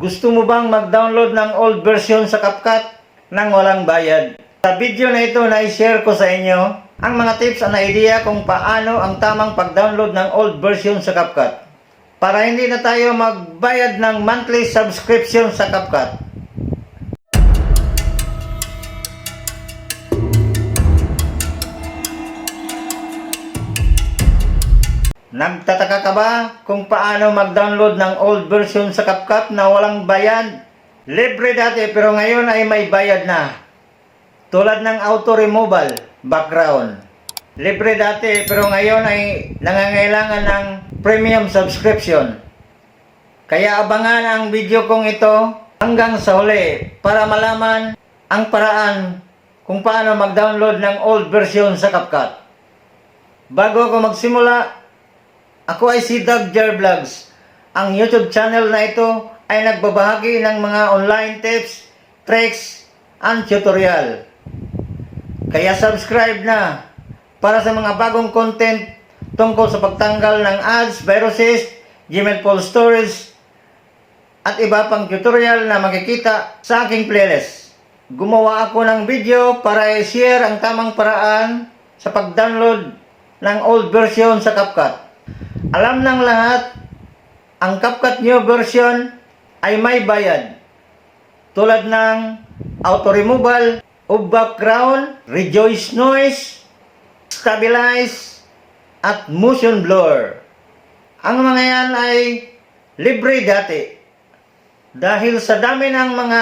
Gusto mo bang mag-download ng old version sa CapCut nang walang bayad? Sa video na ito na i-share ko sa inyo ang mga tips at idea kung paano ang tamang pag-download ng old version sa CapCut para hindi na tayo magbayad ng monthly subscription sa CapCut. Nagtataka ka ba kung paano mag-download ng old version sa CapCut na walang bayad? Libre dati pero ngayon ay may bayad na. Tulad ng auto removal, background. Libre dati pero ngayon ay nangangailangan ng premium subscription. Kaya abangan ang video kong ito hanggang sa huli para malaman ang paraan kung paano mag-download ng old version sa CapCut. Bago ako magsimula, ako ay si Doug Jer Vlogs. Ang YouTube channel na ito ay nagbabahagi ng mga online tips, tricks, and tutorial. Kaya subscribe na para sa mga bagong content tungkol sa pagtanggal ng ads, viruses, Gmail poll storage, at iba pang tutorial na makikita sa aking playlist. Gumawa ako ng video para i-share ang tamang paraan sa pag-download ng old version sa CapCut. Alam ng lahat, ang CapCut new version ay may bayad. Tulad ng auto removal of background, reduce noise, stabilize, at motion blur. Ang mga yan ay libre dati. Dahil sa dami ng mga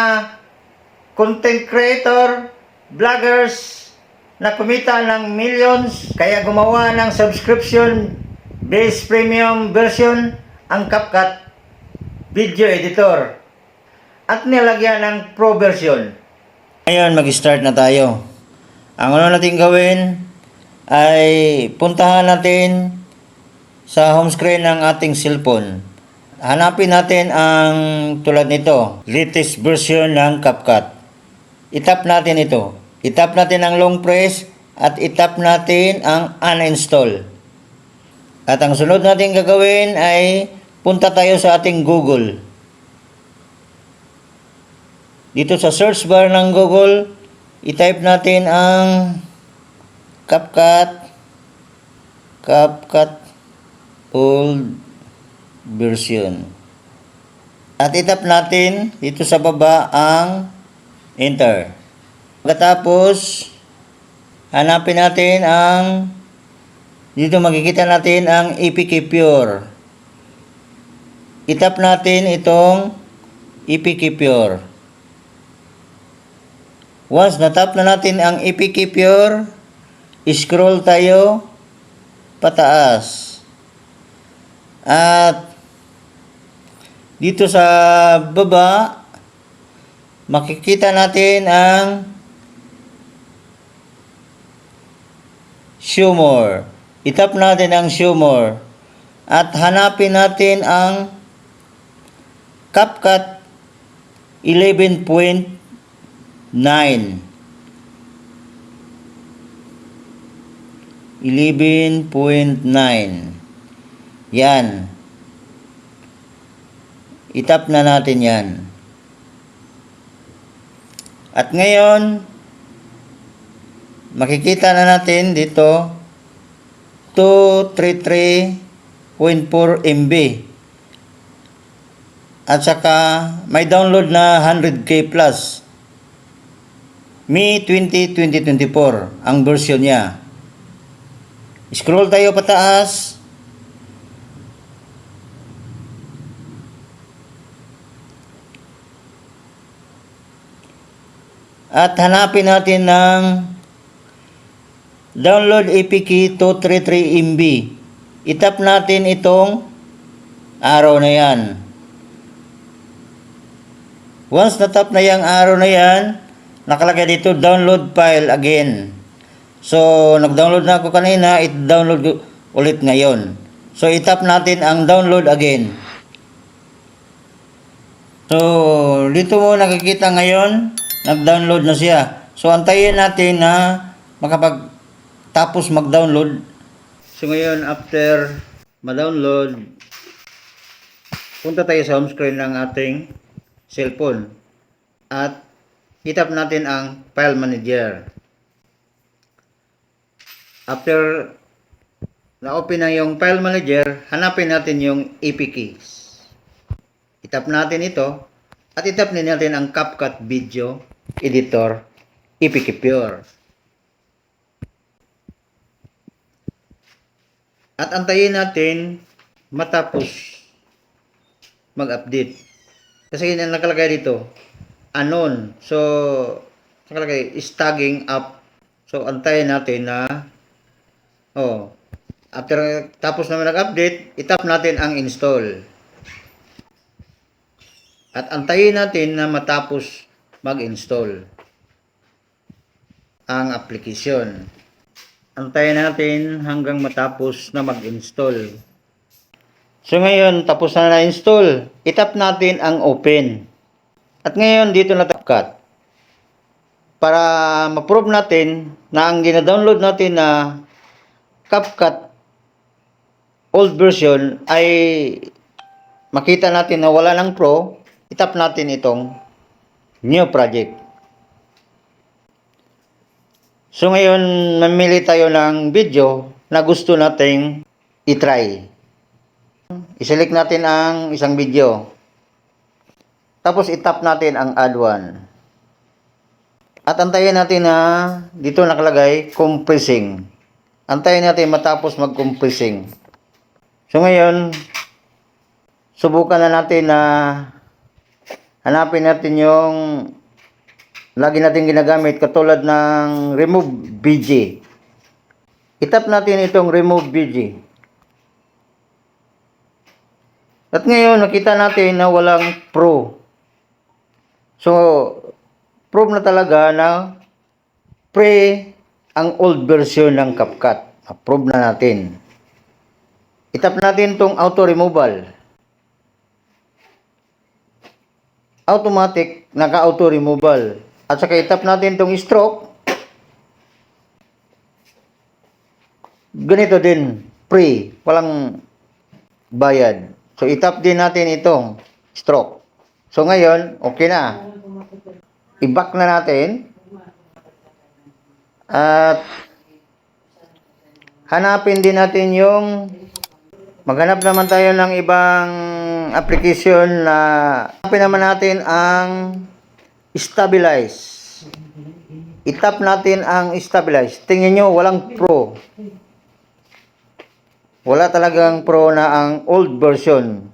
content creator, vloggers na kumita ng millions, kaya gumawa ng subscription base premium version ang CapCut video editor at nilagyan ng pro version. Ngayon mag-start na tayo. Ang ano natin gawin ay puntahan natin sa home screen ng ating cellphone. Hanapin natin ang tulad nito, latest version ng CapCut. I-tap natin ito. I-tap natin ang long press at i-tap natin ang uninstall. At ang sunod natin gagawin ay punta tayo sa ating Google. Dito sa search bar ng Google, i-type natin ang CapCut old version. At i-tap natin dito sa baba ang enter. Pagkatapos, hanapin natin ang dito makikita natin ang APK Pure. I-tap natin itong APK Pure. Once na-tap na natin ang APK Pure, scroll tayo pataas. At dito sa baba, makikita natin ang Show More. I-tap natin ang Show More at hanapin natin ang CapCut 11.9. 11.9. Yan. I-tap na natin yan. At ngayon, makikita na natin dito 233.4 MB. At saka may download na 100k plus. May 2024 ang version niya. Scroll tayo pataas. At hanapin natin ng download APK 233 MB. I-tap natin itong arrow na yan. Once na-tap na yung arrow na yan, nakalagay dito download file again. So, nag-download na ako kanina, i-download ulit ngayon. So, i-tap natin ang download again. So, dito mo nakikita ngayon, nag-download na siya. So, antayin natin na makapag-tapos mag-download. So, ngayon, after ma-download, punta tayo sa home screen ng ating cellphone. At itap natin ang file manager. After na-open na yung file manager, hanapin natin yung APKs. Itap natin ito at itap din natin ang CapCut Video Editor APK Pure. At antayin natin matapos mag-update. Kasi yun ang nakalagay dito, unknown. So, nakalagay is tagging up. So, antayin natin na after tapos naman nag-update, itap natin ang install. At antayin natin na matapos mag-install ang application. Antayin natin hanggang matapos na mag-install. So ngayon, tapos na na-install. Itap natin ang open. At ngayon, dito na CapCut. Para ma-prove natin na ang gina-download natin na CapCut old version ay makita natin na wala ng Pro, itap natin itong new project. So ngayon, mamili tayo ng video na gusto nating i-try. I-select natin ang isang video. Tapos itap natin ang add one. At antayin natin na dito nakalagay compressing. Antayin natin matapos mag-compressing. So ngayon, subukan na natin na hanapin natin yung lagi natin ginagamit katulad ng remove BG. Itap natin itong remove BG. At ngayon, nakita natin na walang Pro. So, prove na talaga na pre ang old version ng CapCut. Approve na natin. Itap natin itong auto removal. Automatic, naka-auto removal. At saka itap natin itong stroke. Ganito din, free, walang bayad. So itap din natin itong stroke. So ngayon, okay na. I-back na natin. At hanapin din natin yung maghanap naman tayo ng ibang application na hanapin naman natin ang stabilize. Itap natin ang stabilize. Tingnan nyo, walang Pro. Wala talagang Pro na ang old version.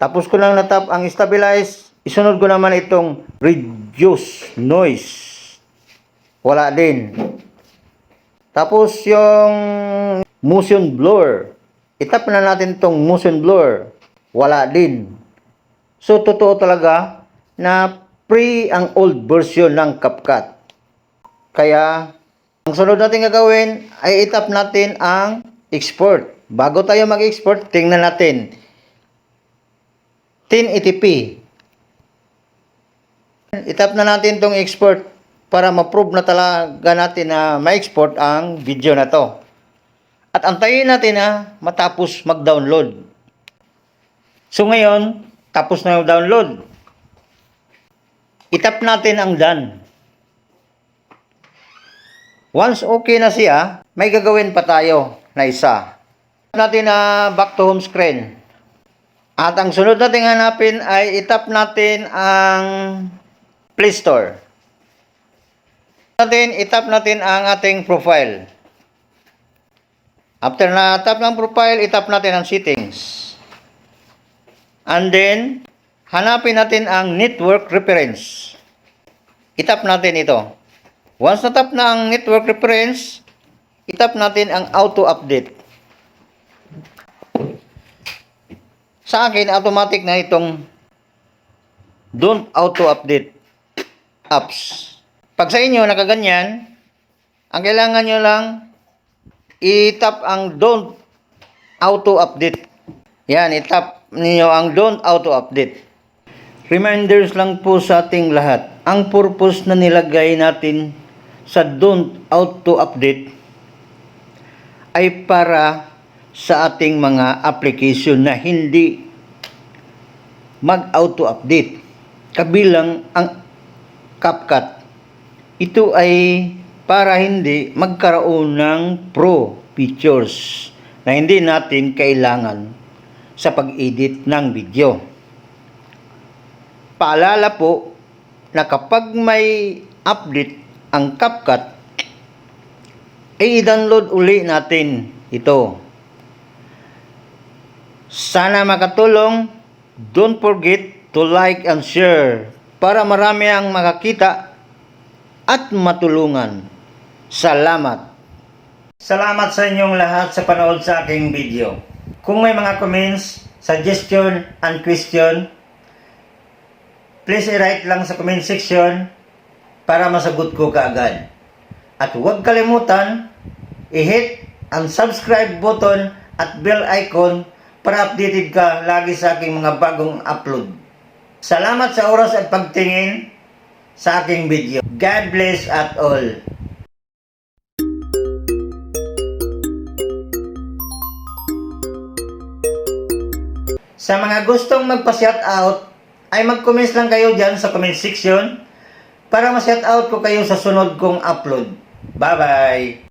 Tapos ko lang natap ang stabilize. Isunod ko naman itong reduce noise. Wala din. Tapos yung motion blur. Itap na natin itong motion blur. Wala din. So, totoo talaga na free ang old version ng CapCut. Kaya, ang sunod natin gagawin ay itap natin ang export. Bago tayo mag-export, tingnan natin. 1080p. Itap na natin itong export para ma-prove na talaga natin na ma-export ang video na to. At antayin natin na matapos mag-download. So ngayon, tapos na yung download. Itap natin ang done. Once okay na siya, may gagawin pa tayo na isa. Itap natin na back to home screen. At ang sunod natin hanapin ay itap natin ang Play Store. Itap natin ang ating profile. After na tap ng profile, itap natin ang settings. And then, hanapin natin ang network reference. Itap natin ito. Once na tap na ang network reference, itap natin ang auto update. Sa akin, automatic na itong don't auto update apps. Pag sa inyo nakaganyan, ang kailangan nyo lang itap ang don't auto update. Yan, itap niyo ang don't auto update. Reminders lang po sa ating lahat. Ang purpose na nilagay natin sa don't auto update ay para sa ating mga application na hindi mag-auto-update kabilang ang CapCut. Ito ay para hindi magkaroon ng pro features na hindi natin kailangan sa pag-edit ng video. Paalala po na kapag may update ang CapCut, ay i-download uli natin ito. Sana makatulong. Don't forget to like and share para marami ang makakita at matulungan. Salamat! Salamat sa inyong lahat sa panood sa aking video. Kung may mga comments, suggestion, and question, please i-write lang sa comment section para masagot ko kaagad. At huwag kalimutan, i-hit ang subscribe button at bell icon para updated ka lagi sa aking mga bagong upload. Salamat sa oras at pagtingin sa aking video. God bless at all. Sa mga gustong magpa-shoutout, ay mag-comments lang kayo dyan sa comment section para ma-shoutout ko kayo sa sunod kong upload. Bye-bye!